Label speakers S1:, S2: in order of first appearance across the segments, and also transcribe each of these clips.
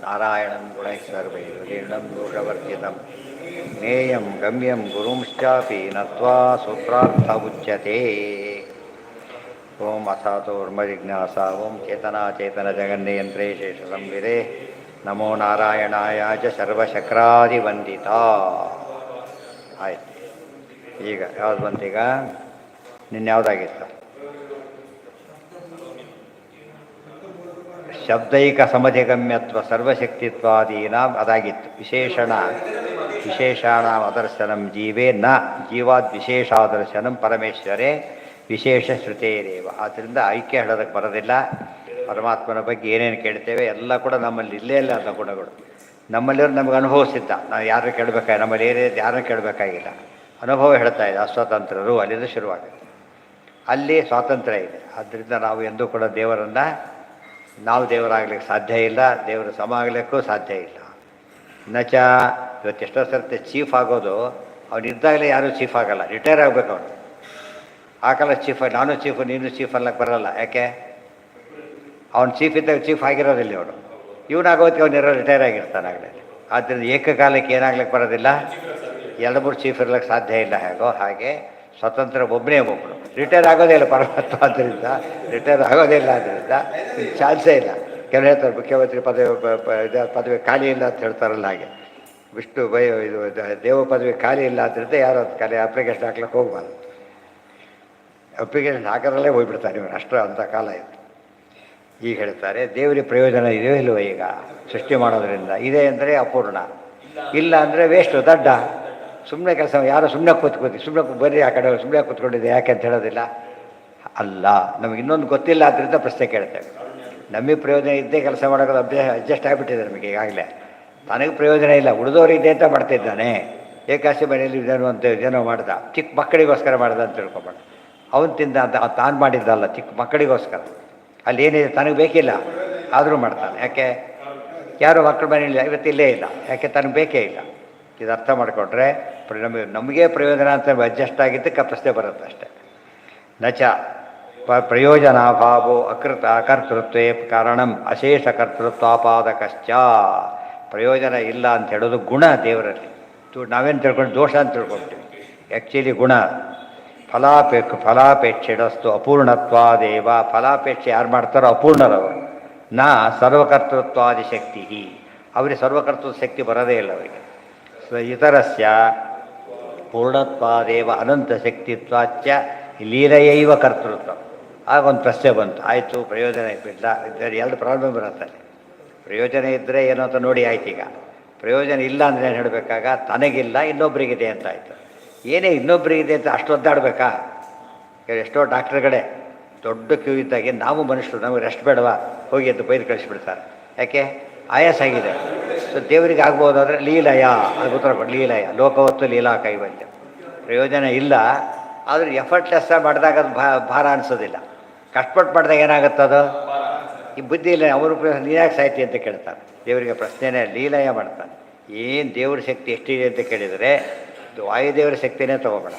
S1: ನಾರಾಯಣಂ ಗುಣೈಃಸರ್ವೈರ್ವೀರ್ಣಂ ದೋಷವರ್ಜಿತಂ ಜ್ಞೇಯಂ ಗಮ್ಯಂ ಗುರುಂಶ್ಚಾಪಿ ನತ್ವಾ ಸೂತ್ರಾರ್ಥವುಚ್ಯತೆ. ಓಂ ಅಥಾತೋರ್ಮಜಿಜ್ಞಾಸ ಓಂ ಚೇತನ ಜಗನ್ನಿಯಂತ್ರೇ ಶೇಷ ಸಂವಿದೆ ನಮೋ ನಾರಾಯಣಾಯ ಚ ಸರ್ವಶಕ್ರಾದಿವಂದಿತ. ಆಯ್ತು. ಈಗ ಯಾವ್ದು ಬಂತೀಗ? ನಿನ್ನೆ ಯಾವುದಾಗಿತ್ತು? ಶಬ್ದೈಕ ಸಮಧಿಗಮ್ಯತ್ವ ಸರ್ವಶಕ್ತಿತ್ವಾದೀನಾಂ ಅದಾಗಿತ್ತು. ವಿಶೇಷಾಣ ಅದರ್ಶನಂ ಜೀವೇ ನ ಜೀವಾದ್ ವಿಶೇಷಾದರ್ಶನಂ ಪರಮೇಶ್ವರೇ ವಿಶೇಷ ಶ್ರುತೇರೇವ. ಆದ್ದರಿಂದ ಐಕ್ಯ ಹೇಳೋದಕ್ಕೆ ಬರೋದಿಲ್ಲ. ಪರಮಾತ್ಮನ ಬಗ್ಗೆ ಏನೇನು ಕೇಳ್ತೇವೆ ಎಲ್ಲ ಕೂಡ ನಮ್ಮಲ್ಲಿ ಇಲ್ಲೇ ಇಲ್ಲ ಅಂತ ಗುಣಗಳು. ನಮ್ಮಲ್ಲಿರೋ ನಮಗೆ ಅನುಭವಿಸಿದ್ದ. ನಾವು ಯಾರು ಕೇಳಬೇಕಾಗಿ ನಮ್ಮಲ್ಲಿ ಏನಿದೆ ಯಾರನ್ನು ಕೇಳಬೇಕಾಗಿಲ್ಲ. ಅನುಭವ ಹೇಳ್ತಾ ಇದೆ. ಅಸ್ವತಂತ್ರರು ಅಲ್ಲಿಂದ ಶುರುವಾಗುತ್ತೆ. ಅಲ್ಲಿ ಸ್ವಾತಂತ್ರ್ಯ ಇದೆ. ಆದ್ದರಿಂದ ನಾವು ಎಂದೂ ಕೂಡ ದೇವರನ್ನು ನಾವು ದೇವರಾಗಲಿಕ್ಕೆ ಸಾಧ್ಯ ಇಲ್ಲ, ದೇವರು ಸಮ ಆಗಲಿಕ್ಕೂ ಸಾಧ್ಯ ಇಲ್ಲ. ನಚ ಇವತ್ತು ಎಷ್ಟೋ ಸರ್ತಿ ಚೀಫ್ ಆಗೋದು ಅವ್ನು ಇದ್ದಾಗಲೇ ಯಾರೂ ಚೀಫ್ ಆಗಲ್ಲ, ರಿಟೈರ್ ಆಗಬೇಕು ಅವನು. ಆ ಕಾಲ ಚೀಫ್, ನಾನು ಚೀಫು ನೀನು ಚೀಫ್ ಅನ್ನಕ್ಕೆ ಬರೋಲ್ಲ. ಯಾಕೆ? ಅವ್ನು ಚೀಫ್ ಇದ್ದಾಗ ಚೀಫ್ ಆಗಿರೋದಿಲ್ಲ ಅವನು. ಇವನಾಗೋದಕ್ಕೆ ಅವನಿರೋ ರಿಟೈರ್ ಆಗಿರ್ತಾನೆ ಆಗಲೇ. ಆದ್ದರಿಂದ ಏಕಕಾಲಕ್ಕೆ ಏನಾಗ್ಲಿಕ್ಕೆ ಬರೋದಿಲ್ಲ, ಎರಡು ಮೂರು ಚೀಫ್ ಇರ್ಲಿಕ್ಕೆ ಸಾಧ್ಯ ಇಲ್ಲ. ಹೇಗೋ ಹಾಗೆ ಸ್ವತಂತ್ರ ಒಬ್ಬನೇ ಒಬ್ಬನು ರಿಟೈರ್ ಆಗೋದೇ ಇಲ್ಲ ಪರಮಾತ್ಮ. ಆದ್ದರಿಂದ ರಿಟೈರ್ ಆಗೋದೇ ಇಲ್ಲ. ಆದ್ದರಿಂದ ಚಾನ್ಸೇ ಇಲ್ಲ. ಕೆಲವು ಹೇಳ್ತಾರೆ ಮುಖ್ಯಮಂತ್ರಿ ಪದವಿ ಖಾಲಿ ಇಲ್ಲ ಅಂತ ಹೇಳ್ತಾರಲ್ಲ, ಹಾಗೆ ವಿಷ್ಣು ಇದು ದೇವ ಪದವಿ ಖಾಲಿ ಇಲ್ಲ ಆದ್ದರಿಂದ ಯಾರು ಅದು ಖಾಲಿ ಅಪ್ಲಿಕೇಶನ್ ಹಾಕ್ಲಿಕ್ಕೆ ಹೋಗ್ಬಾರ್ದು. ಅಪ್ಲಿಕೇಶನ್ ಹಾಕೋದ್ರಲ್ಲೇ ಹೋಗ್ಬಿಡ್ತಾರೆ ಇವರು, ಅಷ್ಟು ಅಂಥ ಕಾಲ ಇತ್ತು. ಈಗ ಹೇಳ್ತಾರೆ ದೇವರಿಗೆ ಪ್ರಯೋಜನ ಇದೆಯೋ ಇಲ್ವೋ? ಈಗ ಸೃಷ್ಟಿ ಮಾಡೋದ್ರಿಂದ ಇದೆ ಅಂದರೆ ಅಪೂರ್ಣ, ಇಲ್ಲ ಅಂದರೆ ವೇಸ್ಟು, ದಡ್ಡ. ಸುಮ್ಮನೆ ಕೆಲಸ ಯಾರು ಸುಮ್ಮನೆ ಸುಮ್ಮನೆ ಬರೀ ಆ ಕಡೆ ಸುಮ್ಮನೆ ಕೂತ್ಕೊಂಡಿದೆ ಯಾಕೆ ಅಂತ ಹೇಳೋದಿಲ್ಲ. ಅಲ್ಲ, ನಮಗೆ ಇನ್ನೊಂದು ಗೊತ್ತಿಲ್ಲ ಆದ್ದರಿಂದ ಪ್ರಶ್ನೆ ಕೇಳ್ತೇವೆ. ನಮಗೆ ಪ್ರಯೋಜನ ಇದ್ದೇ ಕೆಲಸ ಮಾಡೋದು ಅಡ್ಜಸ್ಟ್ ಆಗಿಬಿಟ್ಟಿದೆ ನಮಗೆ ಈಗಾಗಲೇ. ತನಗೆ ಪ್ರಯೋಜನ ಇಲ್ಲ, ಉಳಿದವರಿದೆ ಅಂತ ಮಾಡ್ತಿದ್ದಾನೆ. ಏಕಾಶಿ ಮನೆಯಲ್ಲಿ ಇದೇನು ಅಂತ ಏನೋ ಮಾಡ್ದ, ಚಿಕ್ಕ ಮಕ್ಕಳಿಗೋಸ್ಕರ ಮಾಡ್ದ ಅಂತ ತಿಳ್ಕೊಬೇಡ. ಅವನು ತಿಂದ ಅಂತ ತಾನು ಮಾಡಿದ್ದಲ್ಲ, ಚಿಕ್ಕ ಮಕ್ಕಳಿಗೋಸ್ಕರ. ಅಲ್ಲಿ ಏನಿದೆ ತನಗೆ ಬೇಕಿಲ್ಲ ಆದರೂ ಮಾಡ್ತಾನೆ. ಯಾಕೆ? ಯಾರು ಮಕ್ಕಳ ಮನೆಯಲ್ಲಿ ಇವತ್ತು ಇಲ್ಲೇ ಇಲ್ಲ, ಯಾಕೆ? ತನಗೆ ಬೇಕೇ ಇಲ್ಲ. ಇದು ಅರ್ಥ ಮಾಡಿಕೊಂಡ್ರೆ ನಮಗೆ ಪ್ರಯೋಜನ ಅಂತ ಅಡ್ಜಸ್ಟ್ ಆಗಿದ್ದಕ್ಕೆ ಪ್ರಶ್ನೆ ಬರುತ್ತೆ ಅಷ್ಟೇ. ನಚ ಪ್ರಯೋಜನಾಭಾವೋ ಅಕರ್ತೃತ್ವೇ ಕಾರಣಂ ಅಶೇಷ ಕರ್ತೃತ್ವಾಪಾದಕಶ್ಚ. ಪ್ರಯೋಜನ ಇಲ್ಲ ಅಂತ ಹೇಳೋದು ಗುಣ ದೇವರಲ್ಲಿ. ನಾವೇನು ತಿಳ್ಕೊಂಡು ದೋಷ ಅಂತ ತಿಳ್ಕೊಳ್ತೀವಿ. ಆ್ಯಕ್ಚುಲಿ ಗುಣ. ಫಲಾಪೇಕ್ಷೆಡಸ್ತು ಅಪೂರ್ಣತ್ವಾದೇವ. ಫಲಾಪೇಕ್ಷೆ ಯಾರು ಮಾಡ್ತಾರೋ ಅಪೂರ್ಣರವರು. ನಾ ಸರ್ವಕರ್ತೃತ್ವಾದಿ ಶಕ್ತಿ. ಅವರಿಗೆ ಸರ್ವಕರ್ತೃತ್ವ ಶಕ್ತಿ ಬರೋದೇ ಇಲ್ಲ ಅವರಿಗೆ. ಇತರಸ್ಯ ಪೂರ್ಣತ್ವಾದೇವ ಅನಂತ ಶಕ್ತಿತ್ವಾಚ್ಯ ಲೀಲೆಯೈವ ಕರ್ತೃತ್ವ. ಆಗೊಂದು ಪ್ರಶ್ನೆ ಬಂತು. ಆಯಿತು, ಪ್ರಯೋಜನ ಇಲ್ಲ ಇದ್ದರೆ ಎರಡು ಪ್ರಾಬ್ಲಮ್ ಬರುತ್ತೆ. ಪ್ರಯೋಜನ ಇದ್ದರೆ ಏನೋ ಅಂತ ನೋಡಿ ಆಯ್ತು. ಈಗ ಪ್ರಯೋಜನ ಇಲ್ಲ ಅಂದರೆ ಏನು ಹೇಳಬೇಕಾಗ? ತನಗಿಲ್ಲ, ಇನ್ನೊಬ್ಬರಿಗಿದೆ ಅಂತ ಆಯಿತು. ಏನೇ ಇನ್ನೊಬ್ಬರಿಗಿದೆ ಅಂತ ಅಷ್ಟು ಒದ್ದಾಡಬೇಕಾ? ಎಷ್ಟೋ ಡಾಕ್ಟ್ರುಗಳೇ ದೊಡ್ಡ ಕ್ಯೂ ಇದ್ದಾಗೆ ನಾವು ಮನುಷ್ಯರು, ನಮಗೆ ರೆಸ್ಟ್ ಬೇಡವಾ, ಹೋಗಿ ಅಂತ ಬೈದು ಕಳಿಸ್ಬಿಡ್ತಾರೆ. ಯಾಕೆ? ಆಯಾಸ ಆಗಿದೆ. ಸೊ ದೇವರಿಗೆ ಆಗ್ಬೋದಾದರೆ ಲೀಲಯ, ಅದು ಉತ್ತರ ಕೊಡಿ. ಲೀಲಯ ಲೋಕವತ್ತು ಲೀಲಾ ಕೈವಲ್ಯ. ಪ್ರಯೋಜನ ಇಲ್ಲ, ಆದರೂ ಎಫರ್ಟ್ಲೆಸ್ ಮಾಡಿದಾಗ ಅದು ಭಾರ ಅನಿಸೋದಿಲ್ಲ. ಕಷ್ಟಪಟ್ಟು ಮಾಡಿದಾಗ ಏನಾಗುತ್ತದು? ಈ ಬುದ್ಧಿ ಇಲ್ಲ, ಅವರು ನೀನಾಗಿ ಸಾಯ್ತಿ ಅಂತ ಕೇಳ್ತಾರೆ. ದೇವರಿಗೆ ಪ್ರಶ್ನೆನೇ ಲೀಲಯ ಮಾಡ್ತಾನೆ. ಏನು ದೇವ್ರ ಶಕ್ತಿ ಎಷ್ಟಿದೆ ಅಂತ ಕೇಳಿದರೆ ವಾಯುದೇವರ ಶಕ್ತಿನೇ ತೊಗೋಬೇಡ.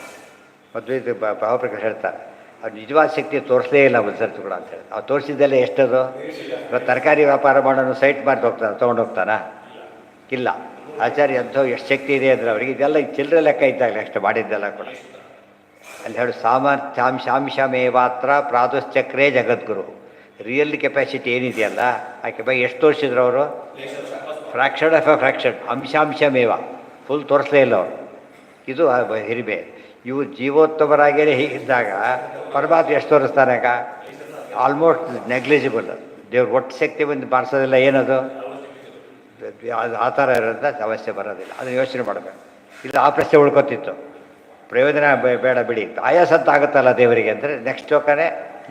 S1: ಮೊದಲು ಇದು ಭಾವಪ್ರಕಾಶ್ ಹೇಳ್ತಾರೆ, ಅವ್ರು ನಿಜವಾದ ಶಕ್ತಿ ತೋರಿಸಲೇ ಇಲ್ಲ ಸರ್ತಿ ಕೂಡ ಅಂತ ಹೇಳಿ. ಅವ್ರು ತೋರಿಸಿದ್ದೆಲ್ಲ ಎಷ್ಟದು? ಇವತ್ತು ತರಕಾರಿ ವ್ಯಾಪಾರ ಮಾಡೋನು ಸೈಟ್ ಮಾಡಿ ಹೋಗ್ತಾನೆ, ತೊಗೊಂಡೋಗ್ತಾನ? ಇಲ್ಲ. ಆಚಾರ್ಯ ಅಂಥವು ಎಷ್ಟು ಶಕ್ತಿ ಇದೆ ಅಂದರೆ ಅವರಿಗೆ ಇದೆಲ್ಲ ಚಿಲ್ಲರೆ ಲೆಕ್ಕ ಇದ್ದಾಗಲೇ ಅಷ್ಟು ಮಾಡಿದ್ದೆಲ್ಲ ಕೂಡ. ಅಲ್ಲಿ ಹೇಳಿ ಸಾಮರ್ಥ್ಯಾಂಶಮೇವಾತ್ರ ಪ್ರಾದುಶ್ಚಕ್ರೇ ಜಗದ್ಗುರು. ರಿಯಲ್ ಕೆಪಾಸಿಟಿ ಏನಿದೆಯಲ್ಲ ಆ ಕೆಪಾಸಿಟಿ ಎಷ್ಟು ತೋರಿಸಿದ್ರು ಅವರು? ಫ್ರ್ಯಾಕ್ಷನ್ ಆಫ್ ಎ ಫ್ರ್ಯಾಕ್ಷನ್, ಅಂಶಾಂಶಮೇವ. ಫುಲ್ ತೋರಿಸಲೇ ಇಲ್ಲ ಅವರು. ಇದು ಹಿರಿಮೆ. ಇವು ಜೀವೋತ್ತಮರಾಗೇ ಹೀಗಿದ್ದಾಗ ಪರಮಾತ್ಮ ಎಷ್ಟು ತೋರಿಸ್ತಾನೆ? ಆಗ ಆಲ್ಮೋಸ್ಟ್ ನೆಗ್ಲಿಜಿಬಲ್. ದೇವ್ರು ಒಟ್ಟು ಶಕ್ತಿ ಬಂದು ಬಾರಿಸೋದಿಲ್ಲ. ಏನದು? ಆ ಥರ ಇರೋದ್ರಿಂದ ಸಮಸ್ಯೆ ಬರೋದಿಲ್ಲ. ಅದನ್ನು ಯೋಚನೆ ಮಾಡಬೇಕು. ಇಲ್ಲ ಆ ಪ್ರಶ್ನೆ ಉಳ್ಕೊತಿತ್ತು. ಪ್ರಯೋಜನ ಬೇಡ ಬಿಡಿ, ಆಯಾಸ ಅಂತ ಆಗುತ್ತಲ್ಲ ದೇವರಿಗೆ ಅಂದರೆ ನೆಕ್ಸ್ಟ್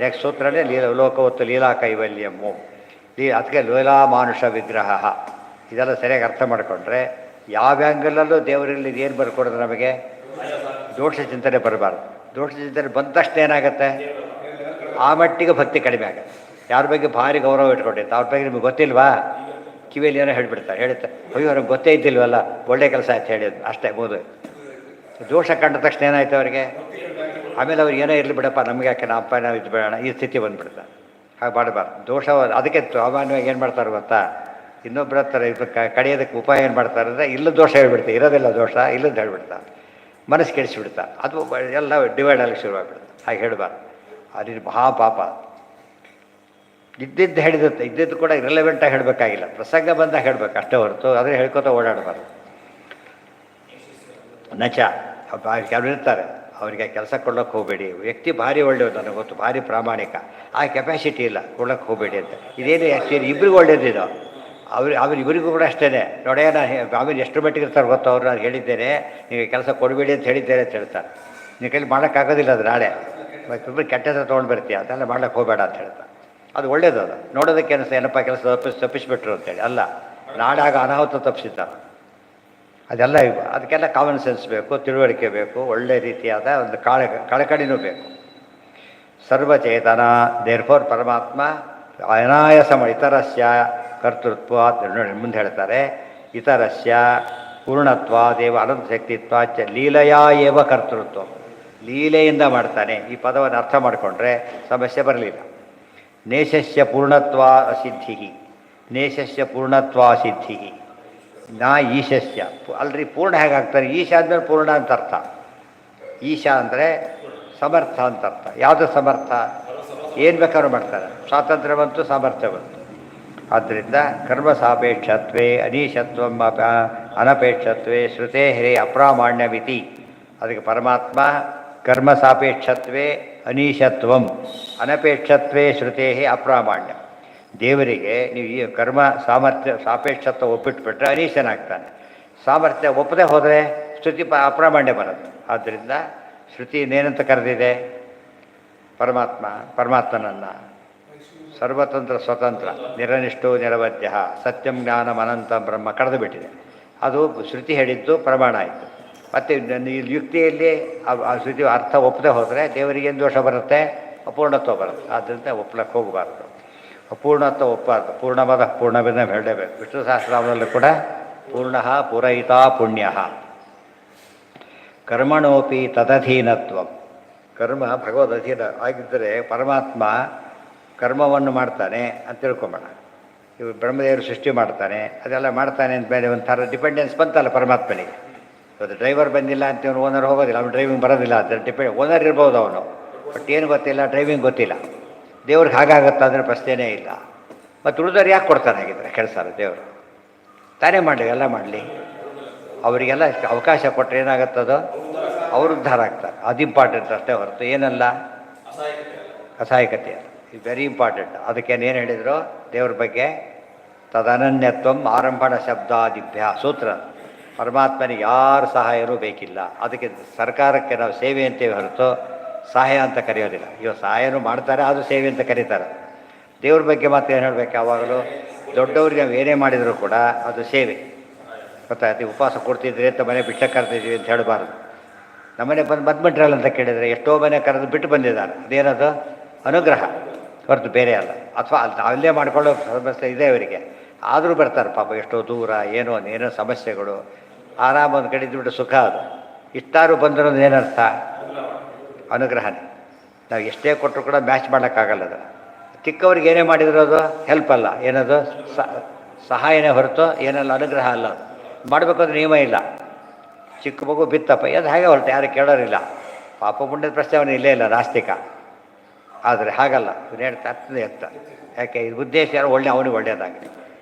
S1: ನೆಕ್ಸ್ಟ್ ಸೂತ್ರನೇ ಲೋಕವತ್ತು ಲೀಲಾ ಕೈವಲ್ಯಮ್ಮು. ಅದಕ್ಕೆ ಲೀಲಾ ಮಾನುಷ ವಿಗ್ರಹ. ಇದೆಲ್ಲ ಸರಿಯಾಗಿ ಅರ್ಥ ಮಾಡಿಕೊಂಡ್ರೆ ಯಾವ ಆ್ಯಂಗಲಲ್ಲೂ ದೇವರಲ್ಲಿ ಏನು ಬರ್ಕೊಡೋದು ನಮಗೆ? ದೋಷ ಚಿಂತನೆ ಬರಬಾರ್ದು. ದೋಷ ಚಿಂತನೆ ಬಂದ ತಕ್ಷಣ ಏನಾಗುತ್ತೆ? ಆ ಮಟ್ಟಿಗೆ ಭಕ್ತಿ ಕಡಿಮೆ ಆಗುತ್ತೆ. ಯಾರ ಬಗ್ಗೆ ಭಾರಿ ಗೌರವ ಇಟ್ಕೊಂಡಿರ್ತಾರೆ, ಅವ್ರ ಬಗ್ಗೆ ನಿಮಗೆ ಗೊತ್ತಿಲ್ವಾ? ಕಿವಿಯಲ್ಲಿ ಏನೋ ಹೇಳಿಬಿಡ್ತಾರೆ. ಹೇಳುತ್ತೆ, ಅಯ್ಯೋ ಅವ್ರಿಗೆ ಗೊತ್ತೇ ಇದ್ದಿಲ್ವಲ್ಲ, ಒಳ್ಳೆ ಕೆಲಸ ಆಯ್ತು ಹೇಳಿದ್ದು ಅಷ್ಟೇ ಬೋದು. ದೋಷ ಕಂಡ ತಕ್ಷಣ ಏನಾಯ್ತು ಅವರಿಗೆ? ಆಮೇಲೆ ಅವ್ರಿಗೆ ಏನೋ ಇರಲಿ ಬಿಡಪ್ಪ, ನಮಗೆ ಯಾಕೆ ನಮ್ಮ ಅಪ್ಪ ನಾವು ಇದು ಬೇಡ, ಈ ಸ್ಥಿತಿ ಬಂದುಬಿಡ್ತಾರೆ. ಹಾಗೆ ಮಾಡಬಾರ್ದು. ದೋಷ ಅದಕ್ಕೆ ಸಾಮಾನ್ಯವಾಗಿ ಏನು ಮಾಡ್ತಾರೆ ಗೊತ್ತಾ? ಇನ್ನೊಬ್ಬರ ಹತ್ರ ಇದು ಕಡಿಯೋದಕ್ಕೆ ಉಪಾಯ ಏನು ಮಾಡ್ತಾರೆ ಅಂದರೆ ಇಲ್ಲದ ದೋಷ ಹೇಳ್ಬಿಡ್ತಾರೆ, ಇರೋದಿಲ್ಲ ದೋಷ ಇಲ್ಲದ ಹೇಳ್ಬಿಡ್ತಾರೆ, ಮನಸ್ಸು ಕೆಡಿಸಿಬಿಡ್ತಾರೆ, ಅದು ಎಲ್ಲ ಡಿವೈಡ್ ಆಗಲಿಕ್ಕೆ ಶುರುವಾಗ್ಬಿಡುತ್ತೆ. ಹಾಗೆ ಹೇಳಬಾರ್ದು, ಅದು ಮಹಾಪಾಪ. ಇದ್ದಿದ್ದು ಹೇಳಿರುತ್ತೆ, ಇದ್ದಿದ್ದು ಕೂಡ ಇರಲೆವೆಂಟಾಗಿ ಹೇಳಬೇಕಾಗಿಲ್ಲ, ಪ್ರಸಂಗ ಬಂದಾಗ ಹೇಳಬೇಕು ಅಷ್ಟೇ ಹೊರತು ಆದರೆ ಹೇಳ್ಕೊತ ಓಡಾಡಬಾರ್ದು. ನಚ ಕೆಲವರು ಇರ್ತಾರೆ, ಅವರಿಗೆ ಕೆಲಸ ಕೊಡ್ಲಿಕ್ಕೆ ಹೋಗಬೇಡಿ, ವ್ಯಕ್ತಿ ಭಾರಿ ಒಳ್ಳೆಯದು ನನಗೆ ಗೊತ್ತು, ಭಾರಿ ಪ್ರಾಮಾಣಿಕ, ಆ ಕೆಪಾಸಿಟಿ ಇಲ್ಲ ಕೊಡ್ಲಿಕ್ಕೆ ಹೋಗಬೇಡಿ ಅಂತ. ಇದೇನು ಆ್ಯಕ್ಚುಲಿ ಇಬ್ಬರಿಗೂ ಒಳ್ಳೇದಿದು, ಇಬ್ಬರಿಗೂ ಕೂಡ ಅಷ್ಟೇ. ನೋಡೇ ನಾನು ಆಮೇಲೆ ಎಷ್ಟು ಮಟ್ಟಿಗೆ ಇರ್ತಾರೆ ಗೊತ್ತು, ಅವ್ರು ನಾನು ಹೇಳಿದ್ದೇನೆ ನೀವು ಕೆಲಸ ಕೊಡಬೇಡಿ ಅಂತ ಹೇಳಿದ್ದೇನೆ ಅಂತ ಹೇಳ್ತಾರೆ. ನೀವು ಕೈಲಿ ಮಾಡೋಕ್ಕಾಗೋದಿಲ್ಲ ಅದು ನಾಳೆ, ಇಬ್ಬರು ಕೆಟ್ಟ ಹೆಸರು ತೊಗೊಂಡು ಬರ್ತೀಯ, ಅದೆಲ್ಲ ಮಾಡ್ಲಿಕ್ಕೆ ಹೋಗಬೇಡ ಅಂತ ಹೇಳ್ತಾರೆ. ಅದು ಒಳ್ಳೇದು, ಅದು ನೋಡೋದಕ್ಕೆ ಅನಿಸ್ತಾ ಏನಪ್ಪ ಕೆಲಸ ತಪ್ಪಿಸ್ಬಿಟ್ರು ಅಂತೇಳಿ ಅಲ್ಲ, ನಾಡಾಗ ಅನಾಹುತ ತಪ್ಪಿಸಿದ್ದಾರೆ. ಅದೆಲ್ಲ ಅದಕ್ಕೆಲ್ಲ ಕಾಮನ್ ಸೆನ್ಸ್ ಬೇಕು, ತಿಳುವಳಿಕೆ ಬೇಕು, ಒಳ್ಳೆ ರೀತಿಯಾದ ಒಂದು ಕಳಕಳಿನೂ ಬೇಕು. ಸರ್ವಚೇತನ ದೇರ್ಫೋರ್ ಪರಮಾತ್ಮ ಅನಾಯಾಸಮ ಇತರಸ್ಯ ಕರ್ತೃತ್ವ ನೋಡಿ ಮುಂದೆ ಹೇಳ್ತಾರೆ. ಇತರಸ್ಯ ಪೂರ್ಣತ್ವ ದೇವ ಅನಂತ ಶಕ್ತಿತ್ವಾಚ ಲೀಲೆಯಾ ಏವ ಕರ್ತೃತ್ವ, ಲೀಲೆಯಿಂದ ಮಾಡ್ತಾನೆ. ಈ ಪದವನ್ನು ಅರ್ಥ ಮಾಡಿಕೊಂಡ್ರೆ ಸಮಸ್ಯೆ ಬರಲಿಲ್ಲ. ನೇಶಸ್ಯ ಪೂರ್ಣತ್ವ ಅಸಿದ್ಧಿ, ನೇಶಸ್ಯ ಪೂರ್ಣತ್ವ ಸಿದ್ಧಿ ನಾ ಈಶಸ್ಯ. ಅಲ್ರಿ ಪೂರ್ಣ ಹೇಗಾಗ್ತಾರೆ, ಈಶ ಆದಮೇಲೆ ಪೂರ್ಣ ಅಂತ ಅರ್ಥ. ಈಶ ಅಂದರೆ ಸಮರ್ಥ ಅಂತ ಅರ್ಥ. ಯಾವುದು ಸಮರ್ಥ? ಏನು ಬೇಕಾದ್ರೂ ಮಾಡ್ತಾರೆ, ಸ್ವಾತಂತ್ರ್ಯ ಬಂತು, ಸಾಮರ್ಥ್ಯ ಬಂತು. ಆದ್ದರಿಂದ ಕರ್ಮ ಸಾಪೇಕ್ಷತ್ವೇ ಅನೀಶತ್ವ ಅನಪೇಕ್ಷತ್ವೇ ಶ್ರುತೇ ಹೇ ಅಪ್ರಾಮಾಣ್ಯಮಿತಿ. ಅದಕ್ಕೆ ಪರಮಾತ್ಮ ಕರ್ಮ ಸಾಪೇಕ್ಷತ್ವೇ ಅನೀಶತ್ವಂ ಅನಪೇಕ್ಷತ್ವೇ ಶ್ರುತೇ ಅಪ್ರಾಮಾಣ್ಯ. ದೇವರಿಗೆ ನೀವು ಈ ಕರ್ಮ ಸಾಮರ್ಥ್ಯ ಸಾಪೇಕ್ಷತ್ವ ಒಪ್ಪಿಟ್ಬಿಟ್ರೆ ಅನೀಶನಾಗ್ತಾನೆ, ಸಾಮರ್ಥ್ಯ ಒಪ್ಪದೆ ಹೋದರೆ ಶ್ರುತಿ ಅಪ್ರಾಮಾಣ್ಯ ಬರುತ್ತೆ. ಆದ್ದರಿಂದ ಶ್ರುತಿ ಇನ್ನೇನಂತ ಕರೆದಿದೆ ಪರಮಾತ್ಮನನ್ನು ಸರ್ವತಂತ್ರ ಸ್ವತಂತ್ರ ನಿರನಿಷ್ಠೋ ನಿರವಧ್ಯ ಸತ್ಯಂ ಜ್ಞಾನಂ ಅನಂತಂ ಬ್ರಹ್ಮ ಕಳೆದು ಬಿಟ್ಟಿದೆ. ಅದು ಶ್ರುತಿ ಹೇಳಿದ್ದು ಪ್ರಮಾಣ ಆಯಿತು. ಮತ್ತು ಯುಕ್ತಿಯಲ್ಲಿ ಆ ಶ್ರುತಿ ಅರ್ಥ ಒಪ್ಪದೆ ಹೋದರೆ ದೇವರಿಗೇನು ದೋಷ ಬರುತ್ತೆ? ಅಪೂರ್ಣತ್ವ ಬರುತ್ತೆ. ಆದ್ದರಿಂದ ಒಪ್ಪಲಕ್ಕೆ ಹೋಗಬಾರ್ದು, ಅಪೂರ್ಣತ್ವ ಒಪ್ಪಬಾರ್ದು. ಪೂರ್ಣವಾದ ಪೂರ್ಣವಿಂದ ಹೇಳಲೇಬೇಕು. ವಿಷ್ಣು ಸಹಸ್ರನಾಮದಲ್ಲೂ ಕೂಡ ಪೂರ್ಣ ಪೂರಯಿತಾ ಪುಣ್ಯ ಕರ್ಮಣೋಪಿ ತದಧೀನತ್ವ. ಕರ್ಮ ಭಗವದ್ ಅಧೀನ ಆಗಿದ್ದರೆ ಪರಮಾತ್ಮ ಕರ್ಮವನ್ನು ಮಾಡ್ತಾನೆ ಅಂತ ತಿಳ್ಕೊಂಬೇಡ. ಇವು ಬ್ರಹ್ಮದೇವರು ಸೃಷ್ಟಿ ಮಾಡ್ತಾನೆ, ಅದೆಲ್ಲ ಮಾಡ್ತಾನೆ ಅಂತ ಮೇಲೆ ಒಂಥರ ಡಿಪೆಂಡೆನ್ಸ್ ಬಂತಲ್ಲ ಪರಮಾತ್ಮನಿಗೆ. ಇವತ್ತು ಡ್ರೈವರ್ ಬಂದಿಲ್ಲ ಅಂತ ಇವನು ಓನರ್ ಹೋಗೋದಿಲ್ಲ, ಅವ್ನು ಡ್ರೈವಿಂಗ್ ಬರೋದಿಲ್ಲ ಅಂತ ಓನರ್ ಇರ್ಬೋದು ಅವನು, ಬಟ್ ಏನು ಗೊತ್ತಿಲ್ಲ, ಡ್ರೈವಿಂಗ್ ಗೊತ್ತಿಲ್ಲ. ದೇವ್ರಿಗೆ ಹಾಗಾಗತ್ತ ಅಂದರೆ ಪ್ರಶ್ನೆಯೇ ಇಲ್ಲ. ಮತ್ತು ಉಳಿದವ್ರು ಯಾಕೆ ಕೊಡ್ತಾನೆ ಹಾಗಿದ್ರೆ ಕೆಲಸ? ದೇವರು ತಾನೇ ಮಾಡಲಿ, ಎಲ್ಲ ಮಾಡಲಿ. ಅವರಿಗೆಲ್ಲ ಅವಕಾಶ ಕೊಟ್ಟರೆ ಏನಾಗುತ್ತದೋ ಅವರು ಉದ್ಧಾರ ಆಗ್ತಾರೆ. ಅದು ಇಂಪಾರ್ಟೆಂಟ್ ಅಷ್ಟೇ ಹೊರತು ಏನಲ್ಲ ಅಸಹಾಯಕತೆ. ಇದು ವೆರಿ ಇಂಪಾರ್ಟೆಂಟ್. ಅದಕ್ಕೇನೇನು ಹೇಳಿದರು ದೇವ್ರ ಬಗ್ಗೆ? ತದನನ್ಯತ್ವಂ ಆರಂಭಣ ಶಬ್ದಾದಿಭ್ಯ ಸೂತ್ರ. ಪರಮಾತ್ಮನಿಗೆ ಯಾರು ಸಹಾಯನೂ ಬೇಕಿಲ್ಲ. ಅದಕ್ಕೆ ಸರ್ಕಾರಕ್ಕೆ ನಾವು ಸೇವೆ ಅಂತೇವೆ ಹೊರತು ಸಹಾಯ ಅಂತ ಕರೆಯೋದಿಲ್ಲ. ಇವಾಗ ಸಹಾಯನೂ ಮಾಡ್ತಾರೆ, ಅದು ಸೇವೆ ಅಂತ ಕರೀತಾರೆ. ದೇವ್ರ ಬಗ್ಗೆ ಮಾತ್ರ ಏನು ಹೇಳಬೇಕು? ಯಾವಾಗಲೂ ದೊಡ್ಡವ್ರಿಗೆ ನಾವು ಏನೇ ಮಾಡಿದರೂ ಕೂಡ ಅದು ಸೇವೆ. ಗೊತ್ತಾಯ್ತು? ಉಪವಾಸ ಕೊಡ್ತಿದ್ರಿ ಅಂತ ಮನೆ ಬಿಟ್ಟ ಕರೆದಿದ್ವಿ ಅಂತ ಹೇಳಬಾರ್ದು. ನಮ್ಮನೆ ಬಂದ್ಬಿಟ್ರಲ್ಲ ಅಂತ ಕೇಳಿದರೆ ಎಷ್ಟೋ ಮನೆ ಕರೆದು ಬಿಟ್ಟು ಬಂದಿದ್ದಾರೆ. ಅದೇನದು? ಅನುಗ್ರಹ ಹೊರತು ಬೇರೆ ಅಲ್ಲ. ಅಥವಾ ಅಲ್ಲೇ ಮಾಡ್ಕೊಳ್ಳೋ ಸಮಸ್ಯೆ ಇದೆ ಅವರಿಗೆ, ಆದರೂ ಬರ್ತಾರೆ ಪಾಪ ಎಷ್ಟೋ ದೂರ, ಏನೋ ಸಮಸ್ಯೆಗಳು. ಆರಾಮ ಒಂದು ಕಡೆ ಇದ್ಬಿಟ್ಟು ಸುಖ. ಅದು ಇಷ್ಟಾರು ಬಂದಿರೋದು ಏನರ್ಥ? ಅನುಗ್ರಹನೇ. ನಾವು ಎಷ್ಟೇ ಕೊಟ್ಟರು ಕೂಡ ಮ್ಯಾಚ್ ಮಾಡೋಕ್ಕಾಗಲ್ಲ. ಅದು ಚಿಕ್ಕವ್ರಿಗೆ ಏನೇ ಮಾಡಿದ್ರು ಅದು ಹೆಲ್ಪ್ ಅಲ್ಲ, ಏನದು ಸಹಾಯನೇ ಹೊರತು ಏನಲ್ಲ, ಅನುಗ್ರಹ ಅಲ್ಲ. ಅದು ಮಾಡಬೇಕಂದ್ರೆ ನಿಯಮ ಇಲ್ಲ. ಚಿಕ್ಕ ಮಗು ಬಿತ್ತಪ್ಪ ಅದು ಹಾಗೆ ಹೊರಟು, ಯಾರು ಕೇಳೋರಿಲ್ಲ. ಪಾಪ ಪುಣ್ಯದ ಪ್ರಶ್ನೆ ಇಲ್ಲೇ ಇಲ್ಲ, ನಾಸ್ತಿಕ. ಆದರೆ ಹಾಗಲ್ಲ, ಇವನು ಹೇಳ್ತಾ ಎತ್ತ. ಯಾಕೆ? ಇದು ಉದ್ದೇಶ ಯಾರು ಒಳ್ಳೆ, ಅವನಿಗೆ ಒಳ್ಳೆಯದಾಗಲಿ.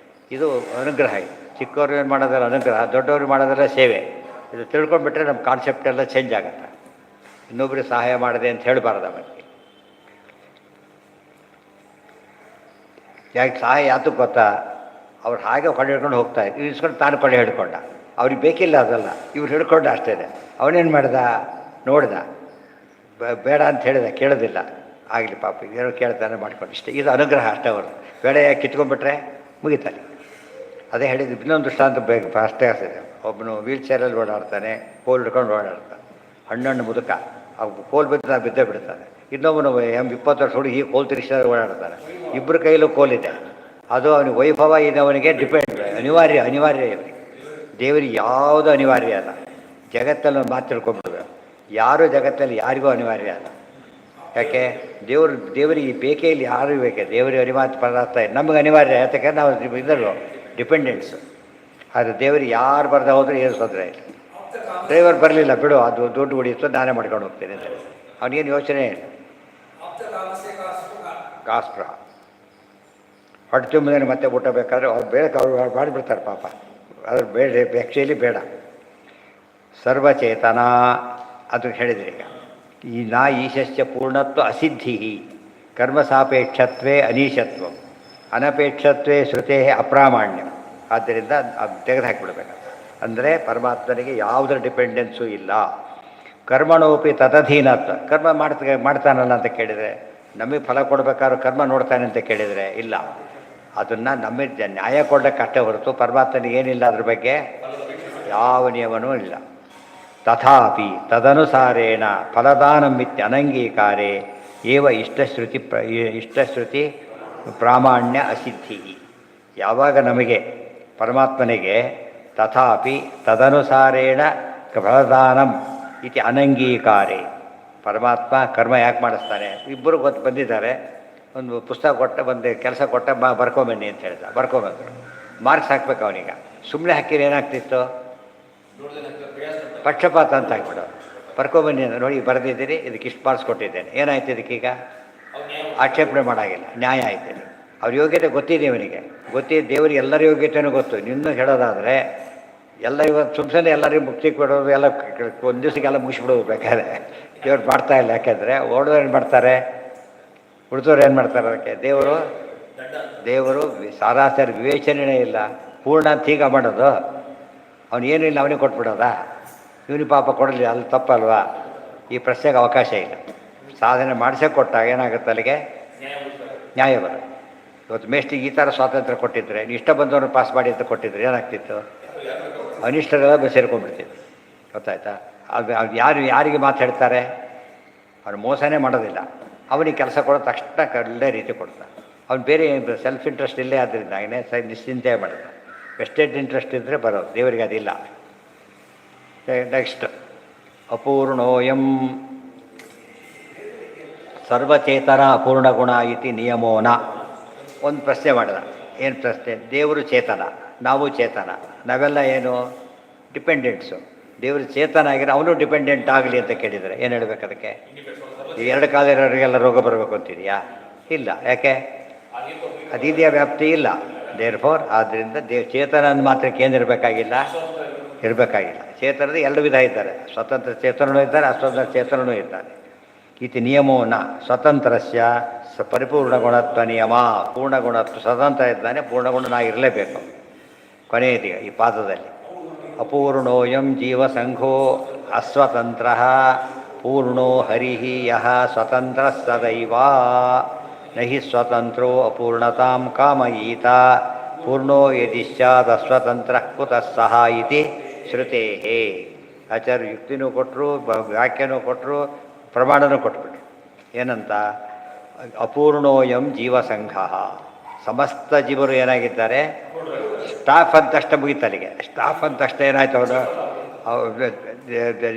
S1: ಇದು ಅನುಗ್ರಹ. ಇದು ಚಿಕ್ಕವ್ರು ಏನು ಮಾಡೋದಲ್ಲ ಅನುಗ್ರಹ, ದೊಡ್ಡವ್ರು ಮಾಡೋದಲ್ಲ ಸೇವೆ. ಇದು ತಿಳ್ಕೊಂಡ್ಬಿಟ್ರೆ ನಮ್ಮ ಕಾನ್ಸೆಪ್ಟ್ ಎಲ್ಲ ಚೇಂಜ್ ಆಗುತ್ತೆ. ಇನ್ನೊಬ್ಬರಿಗೆ ಸಹಾಯ ಮಾಡಿದೆ ಅಂತ ಹೇಳಬಾರ್ದು ಅವನಿಗೆ. ಯಾಕೆ ಸಹಾಯ ಯಾತಕ್ಕೆ ಗೊತ್ತಾ? ಅವ್ರು ಹಾಗೆ ಕೊಂಡೆ ಹಿಡ್ಕೊಂಡು ಹೋಗ್ತಾರೆ, ಇವ್ರು ಇಸ್ಕೊಂಡು ತಾನು ಕೊಂಡೆ ಹಿಡ್ಕೊಂಡ. ಅವ್ರಿಗೆ ಬೇಕಿಲ್ಲ ಅದಲ್ಲ, ಇವ್ರು ಹಿಡ್ಕೊಂಡ ಅಷ್ಟೇ. ಅವನೇನು ಮಾಡ್ದ? ನೋಡ್ದ, ಬೇಡ ಅಂತ ಹೇಳಿದ, ಕೇಳೋದಿಲ್ಲ. ಆಗಲಿ ಪಾಪ ಏನೋ ಕೇಳ್ತಾನೆ ಮಾಡ್ಕೊಂಡು ಇಷ್ಟೇ. ಇದು ಅನುಗ್ರಹ ಅಷ್ಟೇ. ಅವರು ಬೇಡ ಯಾಕೆ ಕಿತ್ಕೊಂಡ್ಬಿಟ್ರೆ ಮುಗಿತಾನೆ. ಅದೇ ಹೇಳಿದ್ದು. ಇನ್ನೊಂದು ದೃಷ್ಟಾಂತ ಬೇಕು ಅಷ್ಟೇ ಆಗ್ತದೆ. ಒಬ್ಬನು ವೀಲ್ ಚೇರಲ್ಲಿ ಓಡಾಡ್ತಾನೆ, ಕೋಲ್ ಹಿಡ್ಕೊಂಡು ಓಡಾಡ್ತಾನೆ. ಹಣ್ಣು ಮುದುಕ, ಆ ಕೋಲ್ ಬಿದ್ದು ಬಿದ್ದೇ ಬಿಡ್ತಾನೆ. ಇನ್ನೊಬ್ಬನು 20 ವರ್ಷ ಹುಡುಗಿ ಕೋಲ್ ತಿರುಗಿಸಿದ್ರೆ ಓಡಾಡ್ತಾನೆ. ಇಬ್ಬರು ಕೈಲೂ ಕೋಲಿದೆ. ಅದು ಅವನಿಗೆ ವೈಭವ ಇದೆ, ಅವನಿಗೆ ಡಿಪೆಂಡ್, ಅನಿವಾರ್ಯ ಅವನಿಗೆ. ದೇವರಿಗೆ ಯಾವುದು ಅನಿವಾರ್ಯ ಅಲ್ಲ. ಜಗತ್ತಲ್ಲಿ ಒಂದು ಮಾತು ತಿಳ್ಕೊಂಡ್ಬಿಡ್ಬೇಕು, ಯಾರೂ ಜಗತ್ತಲ್ಲಿ ಯಾರಿಗೂ ಅನಿವಾರ್ಯ ಅಲ್ಲ. ಯಾಕೆ? ದೇವರಿಗೆ ಬೇಕೇ ಇಲ್ಲಿ ಯಾರು ಬೇಕೆ? ದೇವರಿಗೆ ಅನಿವಾರ್ಯ ಪದಾರ್ಥ ನಮಗೆ ಅನಿವಾರ್ಯ. ಯಾಕೆ? ನಾವು ಇದನ್ನು ಡಿಪೆಂಡೆನ್ಸು. ಆದರೆ ದೇವರಿಗೆ ಯಾರು ಬರದೆ ಹೋದರೆ ಏನು ತೊಂದರೆ ಇಲ್ಲ. ಡ್ರೈವರ್ ಬರಲಿಲ್ಲ ಬಿಡು, ಅದು ದುಡ್ಡು ಉಳಿಯಿತು, ನಾನೇ ಮಾಡ್ಕೊಂಡು ಹೋಗ್ತೀನಿ ಅಂತ ಹೇಳಿ ಅವನಿಗೇನು ಯೋಚನೆ ಇಲ್ಲ. ಕಾಸ್ಪ್ರ ಹೊಟ್ಟೆ ತುಂಬಿದ್ರೆ ಮತ್ತೆ ಊಟ ಬೇಕಾದ್ರೆ ಅವ್ರು ಬೇಡ ಅವ್ರು ಮಾಡಿಬಿಡ್ತಾರೆ ಪಾಪ. ಅದ್ರ ಬೇಡ, ಆ್ಯಕ್ಚುಲಿ ಬೇಡ. ಸರ್ವಚೇತನ ಅದು ಹೇಳಿದ್ರಿ. ಈಗ ಈ ಈಶಸ್ಯ ಪೂರ್ಣತ್ವ ಅಸಿದ್ಧಿ, ಕರ್ಮಸಾಪೇಕ್ಷತ್ವೇ ಅನೀಶತ್ವ, ಅನಪೇಕ್ಷತ್ವೇ ಶ್ರುತೇ ಅಪ್ರಾಮಾಣ್ಯ. ಆದ್ದರಿಂದ ಅದು ತೆಗೆದು ಹಾಕಿಬಿಡ್ಬೇಕು. ಅಂದರೆ ಪರಮಾತ್ಮನಿಗೆ ಯಾವುದರ ಡಿಪೆಂಡೆನ್ಸು ಇಲ್ಲ. ಕರ್ಮಣೋಪಿ ತದಧೀನತ್ವ, ಕರ್ಮ ಮಾಡ್ತಾನಲ್ಲ ಅಂತ ಕೇಳಿದರೆ, ನಮಗೆ ಫಲ ಕೊಡಬೇಕಾದ್ರೂ ಕರ್ಮ ನೋಡ್ತಾನೆ ಅಂತ ಕೇಳಿದರೆ ಇಲ್ಲ. ಅದನ್ನು ನಮಗೆ ನ್ಯಾಯ ಕೊಡೋಕ್ಕಷ್ಟೇ ಹೊರತು ಪರಮಾತ್ಮನಿಗೆ ಏನಿಲ್ಲ, ಅದ್ರ ಬಗ್ಗೆ ಯಾವ ನಿಯಮನೂ ಇಲ್ಲ. ತಥಾಪಿ ತದನುಸಾರೇಣ ಫಲದಾನಮಿತ್ಯ ಅನಂಗೀಕಾರೇ ಏವ ಇಷ್ಟಶ್ರುತಿ ಪ್ರಾಮಾಣ್ಯ ಅಸಿದ್ಧಿ. ಯಾವಾಗ ನಮಗೆ ಪರಮಾತ್ಮನಿಗೆ ತಥಾಪಿ ತದನುಸಾರೇಣ ಫಲದಾನಂ ಇತಿ ಅನಂಗೀಕಾರೇ, ಪರಮಾತ್ಮ ಕರ್ಮ ಯಾಕೆ ಮಾಡಿಸ್ತಾನೆ? ಇಬ್ಬರು ಬಂದಿದ್ದಾರೆ, ಒಂದು ಪುಸ್ತಕ ಕೊಟ್ಟ, ಒಂದು ಕೆಲಸ ಕೊಟ್ಟ, ಬರ್ಕೊಂಬನ್ನಿ ಅಂತ ಹೇಳ್ದ, ಬರ್ಕೊಂಬಂದರು. ಮಾರ್ಕ್ಸ್ ಹಾಕ್ಬೇಕು ಅವನೀಗ. ಸುಮ್ಮನೆ ಹಾಕಿದ್ರೆ ಏನಾಗ್ತಿತ್ತು? ಪಕ್ಷಪಾತ ಅಂತ ಹಾಕ್ಬಿಡೋರು. ಬರ್ಕೊಂಬನ್ನಿ ಅಂತ ನೋಡಿ, ಬರೆದಿದ್ದೀರಿ, ಇದಕ್ಕೆ ಇಷ್ಟು ಮಾರ್ಕ್ಸ್ ಕೊಟ್ಟಿದ್ದೇನೆ, ಏನಾಯ್ತು ಇದಕ್ಕೀಗ? ಆಕ್ಷೇಪಣೆ ಮಾಡೋಂಗಿಲ್ಲ, ನ್ಯಾಯ ಆಯ್ತು. ಅವ್ರ ಯೋಗ್ಯತೆ ಗೊತ್ತಿದೆ ಇವನಿಗೆ, ದೇವರಿಗೆ ಎಲ್ಲರ ಯೋಗ್ಯತೆಯೂ ಗೊತ್ತು. ನಿನ್ನೂ ಹೇಳೋದಾದರೆ ಎಲ್ಲ ಇವತ್ತು ಸುಮ್ಮನೆ ಎಲ್ಲರಿಗೂ ಮುಕ್ತಿ ಕೊಡೋದು, ಎಲ್ಲ ಒಂದು ದಿವಸಕ್ಕೆಲ್ಲ ಮುಗಿಸ್ಬಿಡೋದು ಬೇಕಾದ್ರೆ. ದೇವ್ರು ಮಾಡ್ತಾ ಇಲ್ಲ. ಯಾಕೆಂದರೆ ಓಡೋರು ಏನು ಮಾಡ್ತಾರೆ, ಉಳಿದವ್ರು ಏನು ಮಾಡ್ತಾರೆ? ಅದಕ್ಕೆ ದೇವರು ಸಾರಾಸರಿ ವಿವೇಚನೆ ಇಲ್ಲ. ಪೂರ್ಣ ಅಂತ ಈಗ ಮಾಡೋದು, ಅವನೇನೂ ಇಲ್ಲ ಅವನಿಗೆ ಕೊಟ್ಬಿಡೋದಾ? ಇವನಿಗೆ ಪಾಪ ಕೊಡಲಿ, ಅಲ್ಲಿ ತಪ್ಪಲ್ವಾ? ಈ ಪ್ರಶ್ನೆಗೆ ಅವಕಾಶ ಇಲ್ಲ. ಸಾಧನೆ ಮಾಡಿಸೇ ಕೊಟ್ಟಾಗ ಏನಾಗುತ್ತೆ, ಅಲ್ಲಿಗೆ ನ್ಯಾಯ ಬರೋದು. ಇವತ್ತು ಮೇಷ್ಟಿಗೆ ಈ ಥರ ಸ್ವಾತಂತ್ರ್ಯ ಕೊಟ್ಟಿದ್ರೆ, ಇಷ್ಟ ಬಂದವನು ಪಾಸ್ ಮಾಡಿ ಅಂತ ಕೊಟ್ಟಿದ್ರೆ ಏನಾಗ್ತಿತ್ತು? ಅನಿಷ್ಟರೆಲ್ಲ ಸೇರ್ಕೊಂಡ್ಬಿಡ್ತಿತ್ತು. ಗೊತ್ತಾಯ್ತಾ? ಅದು ಯಾರಿಗೆ ಮಾತಾಡ್ತಾರೆ? ಅವ್ನು ಮೋಸನೇ ಮಾಡೋದಿಲ್ಲ. ಅವನಿಗೆ ಕೆಲಸ ಕೊಡೋ ತಕ್ಷಣ ಒಳ್ಳೆ ರೀತಿ ಕೊಡ್ತಾನೆ. ಅವ್ನು ಬೇರೆ ಸೆಲ್ಫ್ ಇಂಟ್ರೆಸ್ಟ್ ಇಲ್ಲೇ ಆದ್ದರಿಂದ ಅವನೇ ನಿಶ್ಚಿಂತೆ ಮಾಡ್ತಾನೆ. ವೆಸ್ಟೆಡ್ ಇಂಟ್ರೆಸ್ಟ್ ಇದ್ದರೆ ಬರೋದು, ದೇವರಿಗೆ ಅದಿಲ್ಲ. ನೆಕ್ಸ್ಟ್ ಅಪೂರ್ಣೋಯಂ ಸರ್ವಚೇತನ ಅಪೂರ್ಣ ಗುಣ ಇತಿ ನಿಯಮೋನ. ಒಂದು ಪ್ರಶ್ನೆ ಮಾಡಿದ. ಏನು ಪ್ರಶ್ನೆ? ದೇವರು ಚೇತನ, ನಾವು ಚೇತನ, ನಾವೆಲ್ಲ ಏನು ಡಿಪೆಂಡೆಂಟ್ಸು. ದೇವರು ಚೇತನ ಆಗಿರೋ ಅವನು ಡಿಪೆಂಡೆಂಟ್ ಆಗಲಿ ಅಂತ ಕೇಳಿದರೆ ಏನು ಹೇಳಬೇಕು? ಅದಕ್ಕೆ ಈ ಎರಡು ಕಾಲಿರೋರಿಗೆಲ್ಲ ರೋಗ ಬರಬೇಕು ಅಂತಿದೆಯಾ? ಇಲ್ಲ. ಯಾಕೆ? ಅದಿದೆಯಾ? ವ್ಯಾಪ್ತಿ ಇಲ್ಲ. ದೇರ್ಫೋರ್ ಆದ್ದರಿಂದ ಚೇತನ ಅಂದ ಮಾತ್ರಕ್ಕೆ ಏನಿರಬೇಕಾಗಿಲ್ಲ? ಇರಬೇಕಾಗಿಲ್ಲ. ಚೇತನದ ಎರಡು ವಿಧ ಇದ್ದಾರೆ, ಸ್ವತಂತ್ರ ಚೇತನೂ ಇದ್ದಾರೆ, ಅಸ್ವತಂತ್ರ ಚೇತನೂ ಇದ್ದಾರೆ. ಇತಿ ನಿಯಮೋನ ಸ್ವತಂತ್ರಸ್ಯ ಪರಿಪೂರ್ಣ ಗುಣತ್ವ ನಿಯಮ. ಪೂರ್ಣ ಗುಣತ್ವ ಸ್ವತಂತ್ರ ಇದ್ದಾನೆ, ಪೂರ್ಣಗುಣನಾಗಿರಲೇಬೇಕು. ಕೊನೆಯದೀಗ ಈ ಪಾದದಲ್ಲಿ ಅಪೂರ್ಣೋಯಂ ಜೀವಸಂಘೋ ಅಸ್ವತಂತ್ರ ಪೂರ್ಣೋ ಹರಿಹಿ ಯಃ ಸ್ವತಂತ್ರ ಸದೈವ ನಹಿ ಸ್ವತಂತ್ರೋ ಅಪೂರ್ಣತಾಂ ಕಾಮಯೀತ ಪೂರ್ಣೋ ಯದಿ ಸ್ಯಾದಸ್ವತಂತ್ರ ಕುತಃ ಸಹ ಇತಿ ಶ್ರುತೇಹೇ. ಆಚಾರ್ಯ ಯುಕ್ತಿನೂ ಕೊಟ್ಟರು, ವ್ಯಾಖ್ಯಾನೂ ಕೊಟ್ಟರು, ಪ್ರಮಾಣನೂ ಕೊಟ್ಬಿಟ್ರು. ಏನಂತ? ಅಪೂರ್ಣೋಯಂ ಜೀವಸಂಘ. ಸಮಸ್ತ ಜೀವರು ಏನಾಗಿದ್ದಾರೆ? ಸ್ಟಾಫ್ ಅಂತಷ್ಟೇ ಮುಗಿತಲ್ಲಿಗೆ. ಸ್ಟಾಫ್ ಅಂತಷ್ಟೇ ಏನಾಯ್ತು? ಅವನು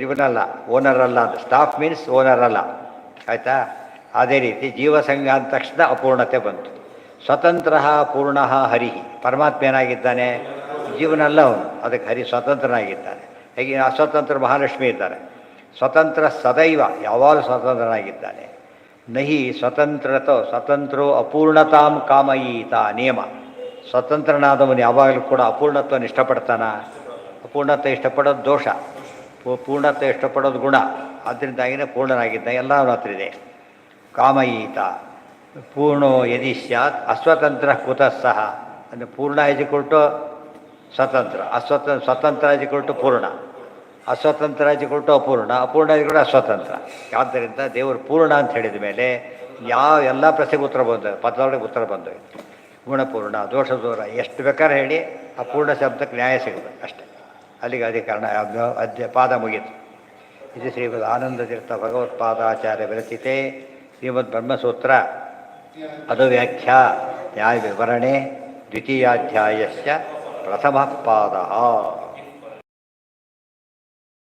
S1: ಇವನಲ್ಲ, ಓನರ್ ಅಲ್ಲ. ಅದು ಸ್ಟಾಫ್ ಮೀನ್ಸ್ ಓನರ್ ಅಲ್ಲ. ಆಯಿತಾ? ಅದೇ ರೀತಿ ಜೀವಸಂಘ ಅಂದ ತಕ್ಷಣ ಅಪೂರ್ಣತೆ ಬಂತು. ಸ್ವತಂತ್ರ ಪೂರ್ಣ ಹರಿಹಿ. ಪರಮಾತ್ಮ ಏನಾಗಿದ್ದಾನೆ? ಜೀವನಲ್ಲ ಅವನು, ಅದಕ್ಕೆ ಹರಿ ಸ್ವತಂತ್ರನಾಗಿದ್ದಾನೆ. ಹೇಗೆ ಅಸ್ವತಂತ್ರ ಮಹಾಲಕ್ಷ್ಮಿ ಇದ್ದಾರೆ. ಸ್ವತಂತ್ರ ಸದೈವ, ಯಾವಾಗಲೂ ಸ್ವತಂತ್ರನಾಗಿದ್ದಾನೆ. ನಹಿ ಸ್ವತಂತ್ರೋ ಅಪೂರ್ಣತಾಂ ಕಾಮಯೀತ ನಿಯಮ. ಸ್ವತಂತ್ರನಾದವನು ಯಾವಾಗಲೂ ಕೂಡ ಅಪೂರ್ಣತ್ವವನ್ನು ಇಷ್ಟಪಡ್ತಾನ. ಅಪೂರ್ಣತೆ ಇಷ್ಟಪಡೋದು ದೋಷ, ಪೂರ್ಣತೆ ಇಷ್ಟಪಡೋದು ಗುಣ. ಆದ್ದರಿಂದಾಗಿಯೇ ಪೂರ್ಣನಾಗಿದ್ದ ಎಲ್ಲ ಅವನ ಹತ್ರ ಇದೆ. ಕಾಮಯೀತ ಪೂರ್ಣೋ ಯದಿ ಸ್ಯಾತ್ ಅಸ್ವತಂತ್ರ ಕುತಃ ಸಹ. ಅಂದರೆ ಪೂರ್ಣ ಇಜಿಕೊಟ್ಟು ಸ್ವತಂತ್ರ, ಸ್ವತಂತ್ರ ಇಜಿಕೊಟ್ಟು ಪೂರ್ಣ, ಅಸ್ವತಂತ್ರ ಇಜಿಕೊಟ್ಟು ಅಪೂರ್ಣ, ಅಪೂರ್ಣ ಇಜಿಕೊಟ್ಟು ಅಸ್ವತಂತ್ರ. ಆದ್ದರಿಂದ ದೇವರು ಪೂರ್ಣ ಅಂತ ಹೇಳಿದ ಮೇಲೆ ಎಲ್ಲ ಪ್ರಶ್ನೆಗೆ ಉತ್ತರ ಬಂದ, ಪದದೊಳಗೆ ಉತ್ತರ ಬಂದೋಯ್ತು. ಗುಣಪೂರ್ಣ, ದೋಷ ದೂರ, ಎಷ್ಟು ಬೇಕಾದ್ರೆ ಹೇಳಿ ಆ ಪೂರ್ಣ ಶಬ್ದಕ್ಕೆ ನ್ಯಾಯ ಸಿಗಬೇಕು ಅಷ್ಟೇ. ಅಲ್ಲಿಗೆ ಅಧಿಕರಣ ಪಾದ ಮುಗೀತು. ಇದು ಶ್ರೀಮದ್ ಆನಂದತೀರ್ಥ ಭಗವತ್ಪಾದಾಚಾರ್ಯ ವಿರಚಿತೆ ಶ್ರೀಮದ್ ಬ್ರಹ್ಮಸೂತ್ರ ಅದು ವ್ಯಾಖ್ಯಾ ನ್ಯಾಯ ವಿವರಣೆ ದ್ವಿತೀಯಾಧ್ಯಾಯಸ್ಯ ಪ್ರಥಮ ಪಾದ.